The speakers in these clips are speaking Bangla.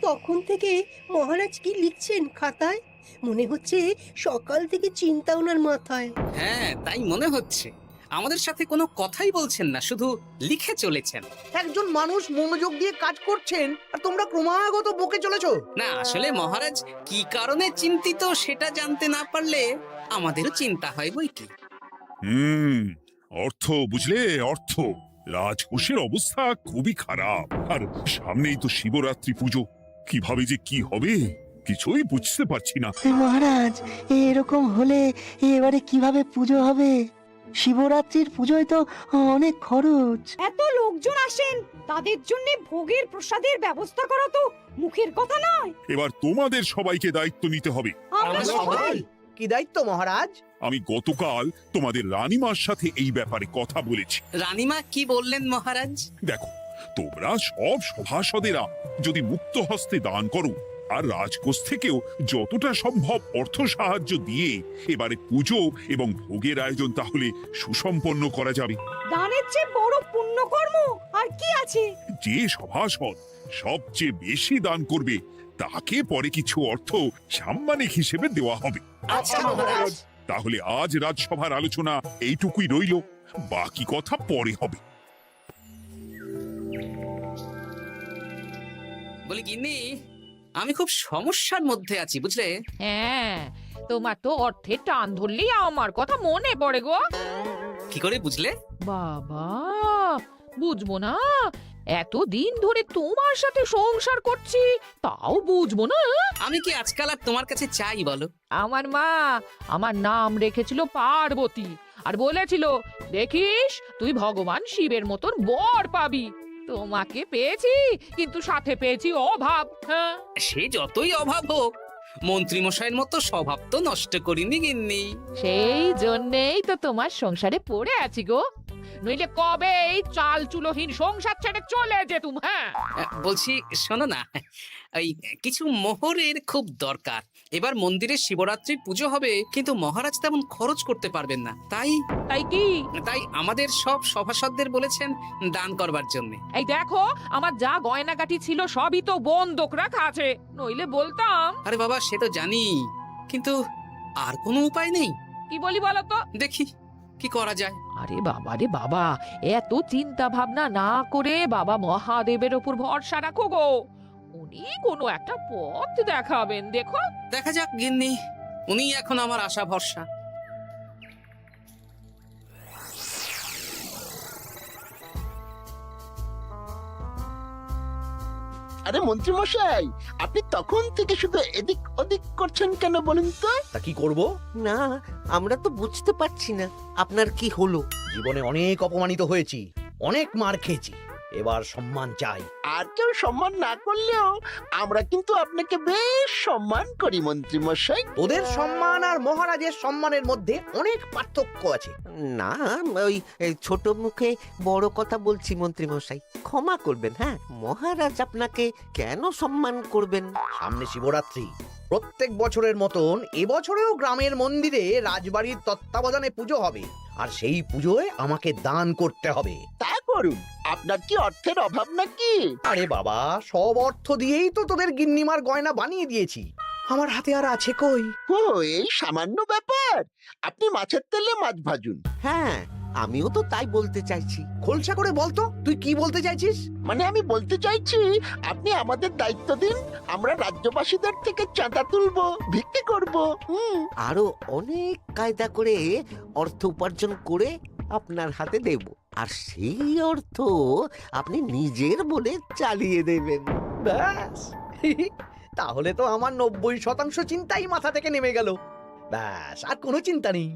তখন থেকে মহারাজ কি লিখছেন খাতায়? মনে হচ্ছে সকাল থেকে চিন্তা ওনার মাথায়। হ্যাঁ, তাই মনে হচ্ছে। আমাদের সাথে কোনো কথাই বলছেন না, শুধু লিখে চলেছেন। একজন মানুষ মনোযোগ দিয়ে কাজ করছেন আর তোমরা ক্রমাগত বকে চলেছো। না, আসলে মহারাজ কি কারণে চিন্তিত সেটা জানতে না পারলে আমাদেরও চিন্তা হয় বই কি। হুম, অর্থ বুঝলে, অর্থ। রাজকোষের অবস্থা খুবই খারাপ, আর সামনেই তো শিবরাত্রি পুজো। কিভাবে যে কি হবে কিছুই বুঝতে পারছি না। মহারাজ, এরকম হলে এবারে কিভাবে পুজো হবে? শিবরাত্রির পুজোয় তো অনেক খরচ। এত লোকজন আসেন, তাদের জন্য ভোগের প্রসাদের ব্যবস্থা করা তো মুখের কথা নয়। এবার তোমাদের সবাইকে দায়িত্ব নিতে হবে। আমরা সবাই। কি দায়িত্ব মহারাজ? আমি গতকাল তোমাদের রানীমার সাথে এই ব্যাপারে কথা বলেছি। রানীমা কি বললেন মহারাজ? দেখো, তোমরা সব সভাসদেরা যদি মুক্ত হস্তে দান করো, আর রাজকোষ থেকেও যতটা সম্ভব অর্থ সাহায্য দিয়ে এবারে পুজো এবং ভোগের আয়োজন তাহলে সুসম্পন্ন করা যাবে। দানের চেয়ে বড় পুণ্যকর্ম আর কি আছে? যে সভাসদ সবচেয়ে বেশি দান করবে তাকে পরে কিছু অর্থ সাম্মানিক হিসেবে দেওয়া হবে। আচ্ছা মহারাজ। তাহলে আজ রাজসভার আলোচনা এইটুকুই রইল, বাকি কথা পরে হবে। বলি গিন্নি, আমি খুব সমস্যার মধ্যে আছি বুঝলে। হ্যাঁ, তোমার তো অর্থের টান ধরলেই আমার কথা মনে পড়ে গো। কি করে বুঝলে? বাবা, বুঝবো না? এতদিন ধরে তোমার সাথে সংসার করছি, তাও বুঝবো না? আমি কি আজকাল আর তোমার কাছে চাই বলো? আমার মা আমার নাম রেখেছিল পার্বতী, আর বলেছিল দেখিস তুই ভগবান শিবের মতন বর পাবি। তোমাকে পেয়েছি, কিন্তু সাথে পেয়েছি অভাব। হ্যাঁ, সে যতই অভাব হোক, মন্ত্রী মশাইয়ের মতো স্বভাব তো নষ্ট করিনি গিন্নি। সেই জন্যেই তো তোমার সংসারে পড়ে আছি গো, নইলে কবে এই চাল চুলোহীন সংসার ছেড়ে চলে যেতুম। হ্যাঁ, বলছি শোনো না, ওই কিছু মোহরের খুব দরকার। এবার মন্দিরে শিবরাত্রি পুজো হবে, কিন্তু মহারাজ তেমন খরচ করতে পারবেন না। তাই কি? তাই আমাদের সব সভাসদদের বলেছেন দান করবার জন্য। এই দেখো, আমার যা গয়নাগাটি ছিল সবই তো বন্ধক রাখা আছে, নইলে বলতাম। আরে বাবা, সে তো জানি, কিন্তু আর কোনো উপায় নেই। কি বলি বলো তো? দেখি কি করা যায়। আরে বাবা রে বাবা, এত চিন্তা ভাবনা না করে বাবা মহাদেবের ওপর ভরসা রাখো গো, উনি কোনো একটা পথ দেখাবেন। দেখো, দেখা যাক গিন্নি, উনি এখন আমার আশা ভরসা। আরে মন্ত্রী মশাই, আপনি তখন থেকে শুধু এদিক ওদিক করছেন কেন বলুন তো? তা কি করব? না, আমরা তো বুঝতে পারছি না আপনার কি হলো। জীবনে অনেক অপমানিত হয়েছি, অনেক মার খেয়েছি, এবার সম্মান চাই। আর কেউ সম্মান না করলেও আমরা কিন্তু আপনাকে বেশ সম্মান করি মন্ত্রী মশাই। ওদের সম্মান আর মহারাজের সম্মানের মধ্যে অনেক পার্থক্য আছে। না, ওই ছোট মুখে বড় কথা বলছি মন্ত্রী মশাই, ক্ষমা করবেন। হ্যাঁ, মহারাজ আপনাকে কেন সম্মান করবেন? সামনে শিবরাত্রি, প্রত্যেক বছরের মতন এবছরেও গ্রামের মন্দিরে রাজবাড়ির তত্ত্বাবধানে পুজো হবে, আর সেই পুজোয় আমাকে দান করতে হবে। তা করুন, আপনার কি অর্থের অভাব নাকি? আরে বাবা, সব অর্থ দিয়েই তো তোদের গিন্নিমার গয়না বানিয়ে দিয়েছি, আমার হাতে আর আছে কই? ও, এই সামান্য ব্যাপার। আপনি মাছের তেলে মাছ ভাজুন। হ্যাঁ, আমিও তো তাই বলতে চাইছি। খোলসা করে বলতো তুই কি বলতে চাইছিস? মানে আমি বলতে চাইছি, আপনি আমাদের দায়িত্ব দিন, আমরা রাজ্যবাসীদের থেকে চাঁদা তুলবো, ভিক্ষে করবো। আরো অনেক কায়দা করে অর্থ উপার্জন করে আপনার হাতে দেব, আর সেই অর্থ আপনি নিজের বলে চালিয়ে দেবেন। ব্যাস, তাহলে তো আমার 90% চিন্তাই মাথা থেকে নেমে গেল। ব্যাস, আর কোনো চিন্তা নেই।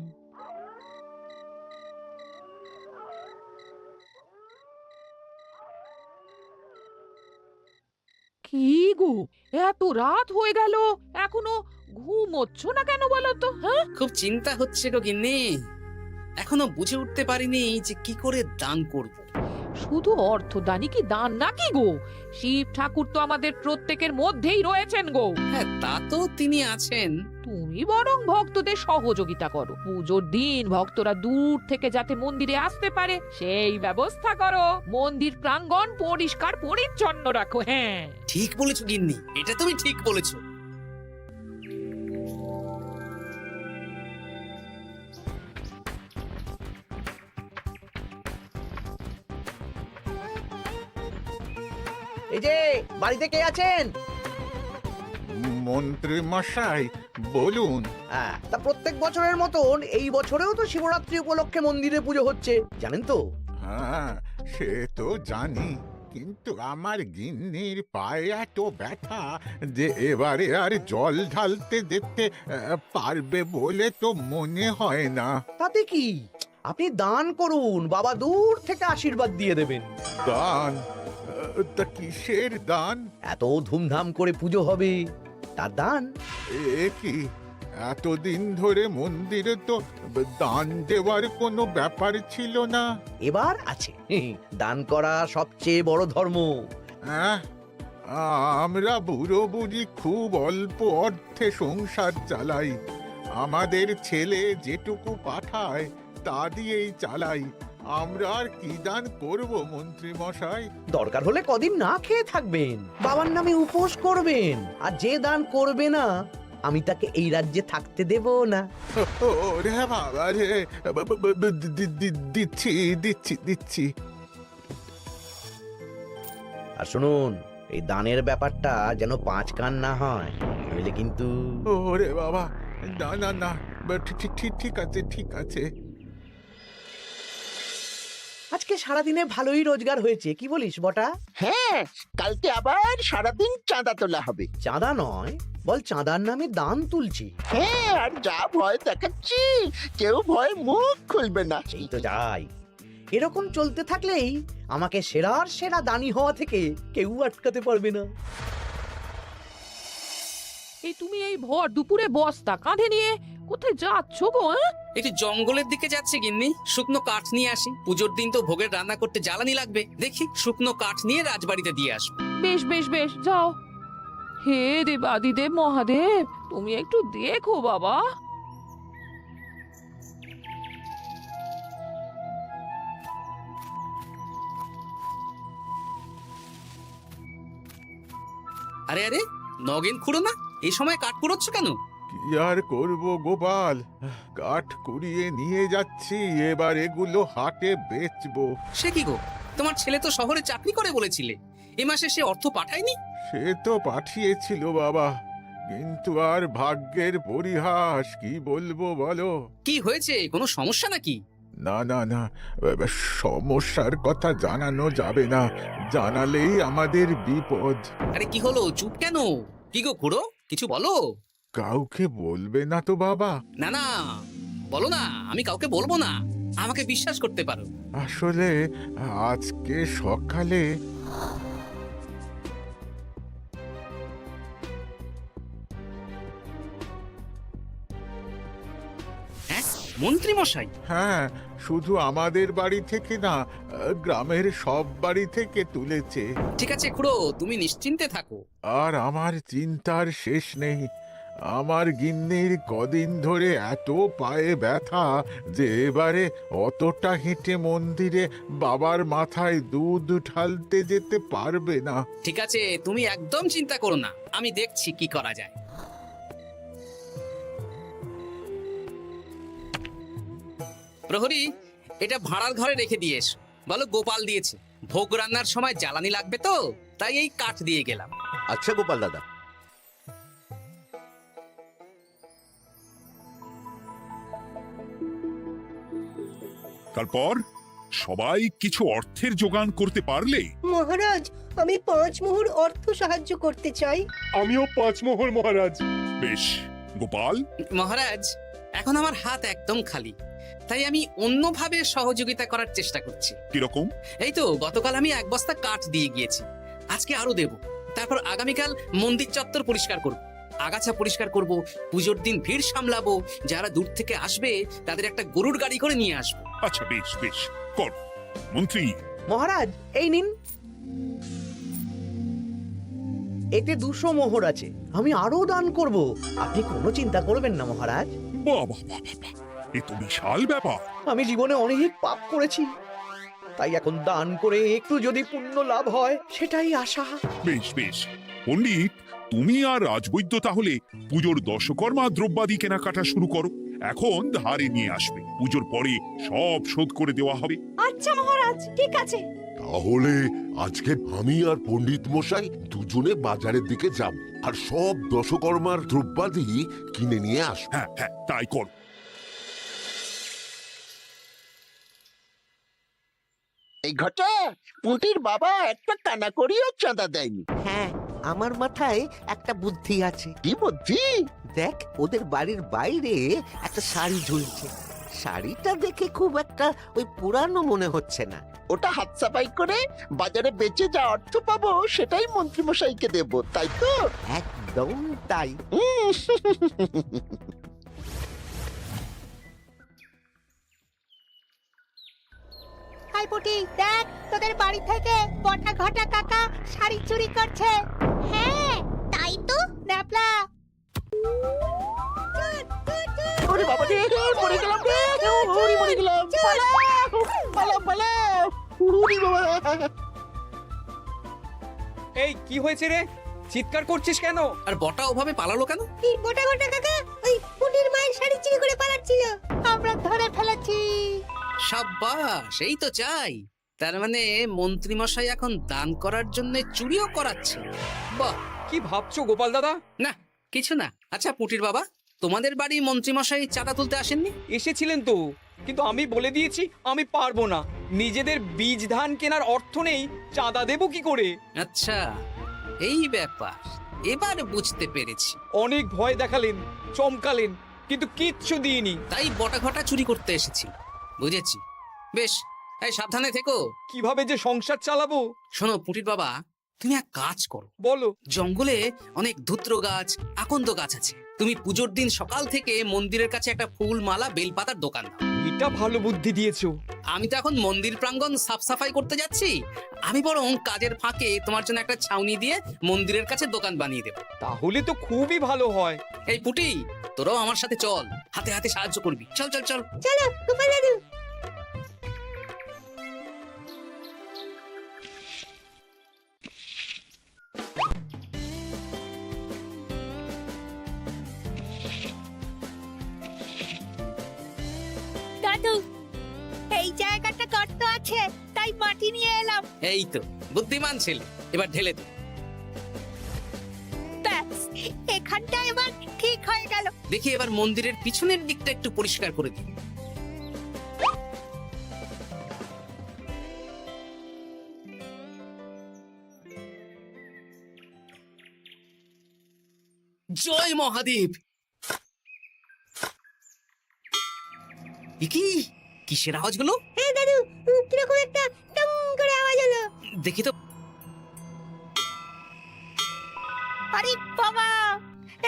কি গো, এত রাত হয়ে গেল, এখনো ঘুমোচ্ছ না কেন বলো তো? হ্যাঁ, খুব চিন্তা হচ্ছে গো গিন্নি, এখনো বুঝে উঠতে পারিনি যে কি করে দান করব। শুধু অর্থদানই কি দান নাকি গো? শিব ঠাকুর তো আমাদের প্রত্যেকের মধ্যেই রয়েছেন গো। হ্যাঁ, তা তো তিনি আছেন। তুমি বরং ভক্তদের সহযোগিতা করো, পুজোর দিন ভক্তরা দূর থেকে যাতে মন্দিরে আসতে পারে সেই ব্যবস্থা করো। মন্দির প্রাঙ্গণ পরিষ্কার পরিচ্ছন্ন রাখো। হ্যাঁ, ঠিক বলেছো গিন্নি, এটা তুমি ঠিক বলেছো। এই যে বাড়িতে কে আছেন? মন্ত্রী মশাই বলুন। হ্যাঁ, তা প্রত্যেক বছরের মতন এই বছরেও তো শিবরাত্রি উপলক্ষে মন্দিরে পুজো হচ্ছে, জানেন তো? হ্যাঁ, সে তো জানি, কিন্তু আমার গিন্নির পায়ে এত ব্যথা যে এবারে আর জল ঢালতে যেতে পারবে বলে তো মনে হয় না। তাতে কি, আপনি দান করুন, বাবা দূর থেকে আশীর্বাদ দিয়ে দেবেন। দান? তা কিসের দান? এত ধুমধাম করে পুজো হবে, তার দান। এ কি, এতদিন ধরে মন্দিরে তো দান দেওয়ার কোনো ব্যাপার ছিল না। এবার আছে, দান করা সবচেয়ে বড় ধর্ম। হ্যাঁ, আমরা বুড়ো বুড়ি খুব অল্প অর্থে সংসার চালাই। আমাদের ছেলে যেটুকু পাঠায় তা দিয়েই চালাই। আমরা আর কি দান করব মন্ত্রী মশাই? দরকার হলে কদিন না খেয়ে থাকবেন, বাবার নামে উপোস করবেন, আর যে দান করবে না আমি তাকে এই রাজ্যে থাকতে দেব না। ওরে বাবা রে, দিচ্ছি দিচ্ছি দিচ্ছি। আর শুনুন, এই দানের ব্যাপারটা যেন 5 কান না হয়, নইলে কিন্তু। ওরে বাবা, না না না, ঠিক আছে ঠিক আছে। আজকে সারাদিনে ভালোই রোজগার হয়েছে, কি বলিস বটা? হ্যাঁ, কালকে আবার সারাদিন চাঁদা তোলা হবে। চাঁদা নয়, বল চাঁদার নামে দান তুলছি। হ্যাঁ, আর যা ভয় দেখাচ্ছি, কেউ ভয় মুখ খুলবে না। সেই তো যাই, এরকম চলতে থাকলেই আমাকে সেরার সেরা দানি হওয়া থেকে কেউ আটকাতে পারবে না। এই তুমি এই ভর দুপুরে বস্তা কাঁধে নিয়ে কোথায় যাচ্ছ গো? একটু জঙ্গলের দিকে যাচ্ছে গিন্নি, শুকনো কাঠ নিয়ে আসি। পুজোর দিন তো ভোগের রান্না করতে জ্বালানি লাগবে, দেখি শুকনো কাঠ নিয়ে রাজবাড়িতে দিয়ে আসবো। বেশ বেশ বেশ, যাও। হে দেবাদিদেব মহাদেব, তুমি একটু দেখো বাবা। আরে আরে, নগেন খুঁড়ো না, এই সময় কাঠ কুড়োচ্ছ কেন? কি আর করব গোপাল, কাঠ কুড়িয়ে নিয়ে যাচ্ছি, এবার এগুলো হাটে বেচবো। সে কি গো, তোমার ছেলে তো শহরে চাকরি করে বলেছিলে, এ মাসে সে অর্থ পাঠায়নি? সে তো পাঠিয়েছিল বাবা, কিন্তু আর ভাগ্যের পরিহাস, কি বলবো বলো। কি হয়েছে, কোনো সমস্যা নাকি? না না না, সমস্যার কথা জানানো যাবে না, জানালেই আমাদের বিপদ। আরে কি হলো, চুপ কেন? কি গো খুড়ো, কিছু বলো। কাউকে বলবে না তো বাবা? না না, বলো না, আমি কাউকে বলবো না, আমাকে বিশ্বাস করতে পারো। আসলে আজকে সকালে হ্যাঁ, মন্ত্রী মশাই? হ্যাঁ, শুধু আমাদের বাড়ি থেকে না, গ্রামের সব বাড়ি থেকে তুলেছে। ঠিক আছে খুড়ো, তুমি নিশ্চিন্তে থাকো। আর আমার চিন্তার শেষ নেই। আমার গিন্নির কদিন ধরে এত পায়ে ব্যথা যে এবারে অতটা হেঁটে মন্দিরে বাবার মাথায় দুধ ঢালতে যেতে পারবে না। ঠিক আছে, তুমি একদম চিন্তা করো না, আমি দেখছি কি করা যায়। প্রহরী, এটা ভাড়ার ঘরে রেখে দিয়ে এসো। বলো গোপাল দিয়েছে, ভোগ রান্নার সময় জ্বালানি লাগবে তো, তাই এই কাঠ দিয়ে গেলাম। আচ্ছা গোপাল দাদা। তারপর সবাই কিছু অর্থের যোগান করতে পারলে? মহারাজ, আমি 5 মোহর অর্থ সাহায্য করতে চাই। আমিও 5 মোহর মহারাজ। বেশ, গোপাল? মহারাজ, এখন আমার হাত একদম খালি, তাই আমি অন্যভাবে সহযোগিতা করার চেষ্টা করছি। কিরকম? এই তো গতকাল আমি 1 বস্তা কাঠ দিয়ে গিয়েছি, আজকে আরো দেব। তারপর আগামীকাল মন্দির চত্বর পরিষ্কার করব, আগাছা পরিষ্কার করব, পুজোর দিন ভিড় সামলাবো, যারা দূর থেকে আসবে তাদের একটা গরুর গাড়ি করে নিয়ে আসবো। আচ্ছা, বেশ বেশ, কর। মন্ত্রী, মহারাজ এই নিন, এতে 200 মোহর আছে। আমি আরো দান করব, আপনি কোনো চিন্তা করবেন না মহারাজ। বাবা, এ তো বিশাল ব্যাপার। আমি জীবনে অনেক পাপ করেছি, তাই এখন দান করে একটু যদি পুণ্য লাভ হয় সেটাই আশা। বেশ বেশ পণ্ডিত, তুমি আর রাজবৈদ্য তাহলে পুজোর দশকর্মা দ্রব্যাদি কেনাকাটা শুরু করো। এখন ধারে নিয়ে আসবে, পুজোর পরে সব শোধ করে দেওয়া হবে। আচ্ছা মহারাজ, ঠিক আছে। তাহলে আজকে আমি আর পণ্ডিত মশাই দুজনে বাজারের দিকে যাব আর সব দশকর্মার দ্রব্যাদি কিনে নিয়ে আসবো। হ্যাঁ হ্যাঁ, তাই কর। এই ঘটা পুঁটির বাবা একটা কানা করিও চাঁদা দেয়নি। হ্যাঁ, আমার মাথায় একটা বুদ্ধি আছে। কি বুদ্ধি? দেখ, ওদের বাড়ির বাইরে একটা শাড়ি ঝুলছে। শাড়িটা দেখে খুব একটা ওই পুরানো মনে হচ্ছে না। ওটা হাত সাফাই করে বাজারে বেচে যা অর্থ পাবো সেটাই মন্ত্রী মশাইকে দেব, তাই তো? একদম তাই। হাই পুটি, দেখ তোদের বাড়ি থেকে বটা ঘটা কাকা শাড়ি চুরি করছে। হ্যাঁ তাই তো। ন্যাপলা, ওরে বাবা রে, মরে গেলাম রে, মরে গেলাম। পালাও পালাও, উড়ি বাবা। এই কি হয়েছে রে? চিৎকার করছিস কেন? আর বটা ওভাবে পালালো কেন? এই বটা ঘটা কাকা ওই পুটির মায়ের শাড়ি চুরি করে পালাচ্ছিল, আমরা ধরে ফেলেছি। সাব্বাস, এই তো চাই। তার মানে মন্ত্রী মশাই এখন দান করার জন্য চুরিও করাচ্ছে। বাহ, কি ভাবছো গোপাল দাদা? না কিছু না। আচ্ছা পুটির বাবা, তোমাদের বাড়ি মন্ত্রী মশাই চাঁদা তুলতে আসেননি? এসেছিলেন তো, কিন্তু আমি বলে দিয়েছি আমি পারবো না। নিজেদের বীজ ধান কেনার অর্থ নেই, চাঁদা দেবো কি করে? আচ্ছা এই ব্যাপার, এবার বুঝতে পেরেছি। অনেক ভয় দেখালেন, চমকালেন, কিন্তু কিচ্ছু দিইনি। তাই বটা ঘটা চুরি করতে এসেছি, বুঝেছি। বেশ, এই সাবধানে থেকো। কিভাবে যে সংসার চালাবো? শোনো পুটির বাবা, তুমি এক কাজ করো। বলো। জঙ্গলে অনেক ধুত্র গাছ, আকন্দ গাছ আছে। তুমি পুজোর দিন সকাল থেকে মন্দিরের কাছে একটা ফুল মালা বেলপাতার দোকান দাও। এটা ভালো বুদ্ধি দিয়েছো। আমি তো এখন মন্দির প্রাঙ্গণ সাফ সাফাই করতে যাচ্ছি, আমি বরং কাজের ফাঁকে তোমার জন্য একটা ছাউনি দিয়ে মন্দিরের কাছে দোকান বানিয়ে দেব। তাহলে তো খুবই ভালো হয়। এই পুটি, তোরাও আমার সাথে চল, হাতে হাতে সাহায্য করবি। চল চল চল। চলো গোপাল দাদু। দাদু, এই জায়গাটা গর্ত আছে, তাই মাটি নিয়ে এলাম। এই তো বুদ্ধিমান ছেলে, এবার ঢেলে দে। ব্যাস, এখানটা এবার ঠিক হয়ে গেল। দেখি এবার মন্দিরের পিছনের দিকটা একটু পরিষ্কার করে দিই। জয় মহাদেব। কি কিসের আওয়াজ হলো? হ্যাঁ দাদু, কিরকম একটা টং করে আওয়াজ হলো। দেখি তো। আরে বাবা,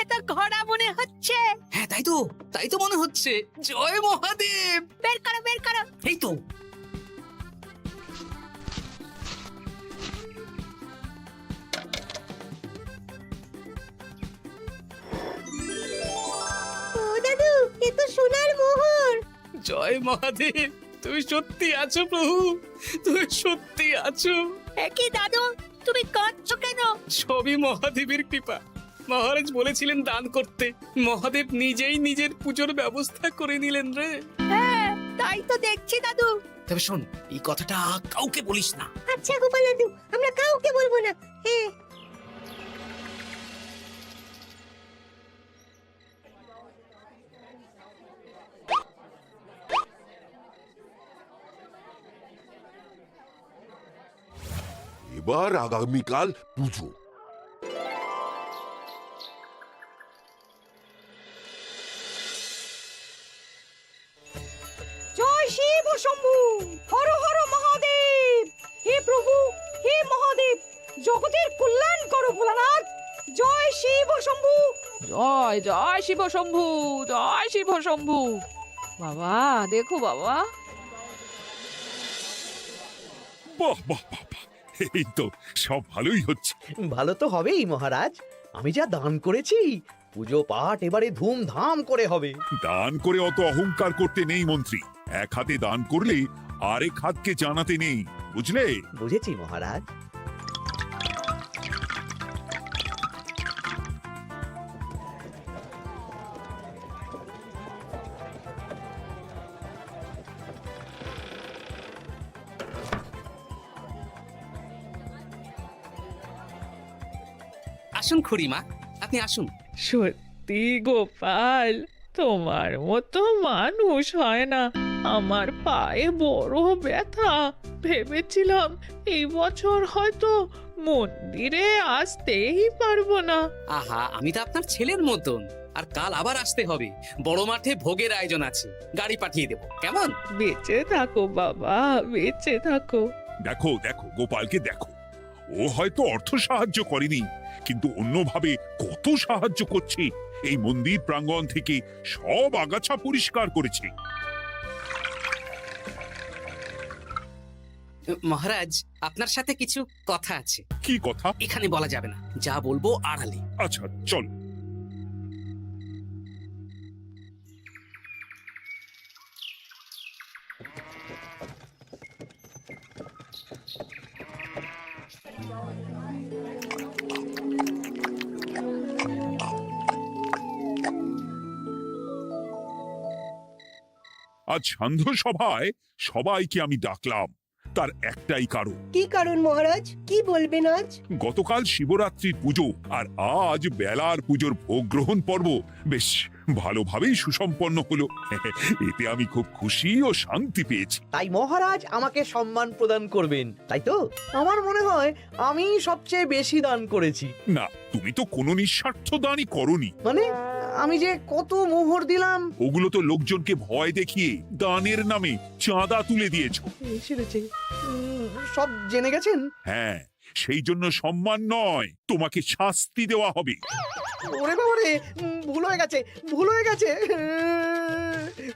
এটা ঘোড়া মনে হচ্ছে। হ্যাঁ তাই তো মনে হচ্ছে। জয় মহাদেব। বের করো বের করো। এই তো। ও দাদু, এ তো সোনার মোহর। জয় মহাদেব, তুমি সত্যি আছো প্রভু, তুমি সত্যি আছো। একই দাদু, তুমি কাঁদছো কেন? সবই মহাদেবের কৃপা। মহারাজ বলেছিলেন দান করতে, মহাদেব নিজেই নিজের পুজোর ব্যবস্থা করে নিলেন রে। হ্যাঁ, তাই তো দেখছি দাদু। তবে শোন, এই কথাটা কাউকে বলিস না। আচ্ছা গোপাল দাদু, আমরা কাউকে বলবো না। হ্যাঁ। এবার আগামীকাল পুজো। জয় শিব শম্ভু, হর হর মহাদেব। হে প্রভু, হে মহাদেব, জগতের কল্যাণ করো ভোলানাথ। জয় শিব শম্ভু। জয় জয় শিব শম্ভু, জয় শিব শম্ভু। বাবা দেখো বাবা, বাহ বাহ বাহ বাহ। এই তো সব ভালোই হচ্ছে। ভালো তো হবেই মহারাজ, আমি যা দান করেছি পুজো পাঠ এবারে ধুমধাম করে হবে। দান করে অত অহংকার করতে নেই মন্ত্রী। এক হাতে দান করলে আরেক হাতকে জানাতে নেই, বুঝলে? বুঝেছি মহারাজ। আসুন খুড়িমা, আপনি আসুন। সত্যি গোপাল, তোমার মতো মানুষ হয় না। আমার পায়ে বড় ব্যথা, ভেবেছিলাম এই বছর হয়তো মন্দিরে আসতেই পারবো না। আহা, আমি তো আপনার ছেলের মতন। আর কাল আবার আসতে হবে, বড় মাঠে ভোগের আয়োজন আছে, গাড়ি পাঠিয়ে দেবো, কেমন? বেঁচে থাকো বাবা, বেঁচে থাকো। দেখো দেখো গোপালকে দেখো, ও হয়তো অর্থ সাহায্য করেনি, কিন্তু অন্যভাবে কত সাহায্য করছে। এই মন্দির প্রাঙ্গণ থেকে সব আগাছা পরিষ্কার করেছে। মহারাজ, আপনার সাথে কিছু কথা আছে। কি কথা? এখানে বলা যাবে না, যা বলবো আড়ালে। আচ্ছা চল। আজ সান্ধ্য সভায় সবাইকে আমি ডাকলাম, তার একটাই কারণ। কি কারণ মহারাজ? কি বলবেন আজ? গতকাল শিবরাত্রির পুজো আর আজ বেলার পুজোর ভোগ গ্রহণ পর্ব বেশ ভালোভাবেই সুসম্পন্ন হলো। এতে আমি খুব খুশি ও শান্তি পেয়েছি। তাই মহারাজ আমাকে সম্মান প্রদান করবেন, তাই তো? আমার মনে হয় আমি সবচেয়ে বেশি দান করেছি। না, তুমি তো কোনো নিঃস্বার্থ দানই করনি। মানে আমি যে কত মোহর দিলাম। ওগুলো তো লোকজনকে ভয় দেখিয়ে দানের নামে চাঁদা তুলে দিয়েছো। সেরেছে, সব জেনে গেছেন। হ্যাঁ, সেই জন্য সম্মান নয়, তোমাকে শাস্তি দেওয়া হবে। ওরে বাবারে, ভুল হয়ে গেছে, ভুল হয়ে গেছে।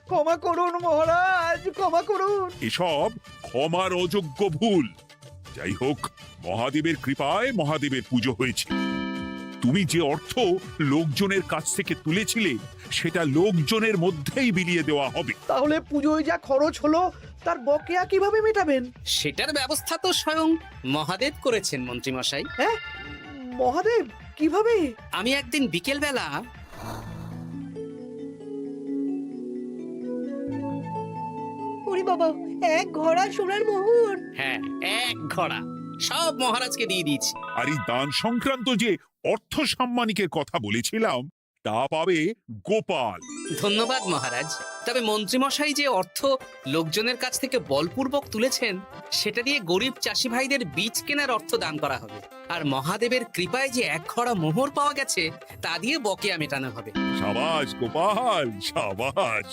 ক্ষমা করুন মহারাজ, ক্ষমা করুন। এসব ক্ষমার অযোগ্য ভুল। যাই হোক, মহাদেবের কৃপায় মহাদেবের পুজো হয়েছে। তুমি যে অর্থ লোকজনের কাছ থেকে তুলেছিলে সেটা লোকজনের মধ্যেই বিলিয়ে দেওয়া হবে। তাহলে পুজোয় যা খরচ হলো তার বকেয়া কিভাবে মেটাবেন? সেটার ব্যবস্থা তো স্বয়ং মহাদেব করেছেন মন্ত্রী মশাই। হ্যাঁ, মহাদেব কিভাবে? আমি একদিন বিকেল বেলা ওরে বাবা, এক ঘোড়া সোনার মোহর! হ্যাঁ, এক ঘোড়া সব মহারাজকে দিয়ে দিয়েছি। আর এই দান সংক্রান্ত যে অর্থ সাম্মানিকের কথা বলেছিলাম তা পাবে গোপাল। ধন্যবাদ মহারাজ। তবে মন্ত্রী মশাই যে অর্থ লোকজনের কাছ থেকে বলপূর্বক তুলেছেন সেটা দিয়ে গরিব চাষি ভাইদের বীজ কেনার অর্থ দান করা হবে। আর মহাদেবের কৃপায় যে এক খড়া মোহর পাওয়া গেছে তা দিয়ে বকেয়া মেটানো হবে। সাবাস গোপাল, সাবাস।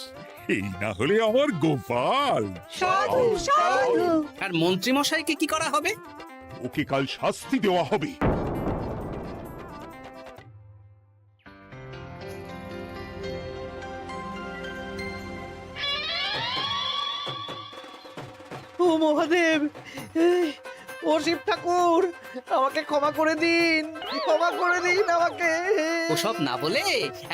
এই না হলে আমার গোপাল। সাধু সাধু! আর মন্ত্রী মশাইকে কি করা হবে? ওকে কাল শাস্তি দেওয়া হবে। ও মহাদেব, ও শিব ঠাকুর, আমাকে ক্ষমা করে দিন, ক্ষমা করে দিন আমাকে। ওসব না বলে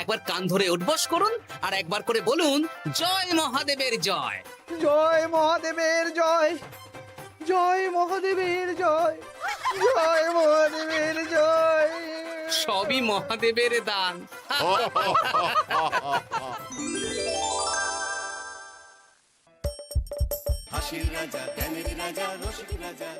একবার কান ধরে উঠবস করুন আর একবার করে বলুন, জয় মহাদেবের জয়। জয় মহাদেবের জয়, জয় মহাদেবের জয়, জয় মহাদেবের জয়। সবই মহাদেবের দান। হাসির রাজা, জ্ঞানের রাজা, রসিক রাজা।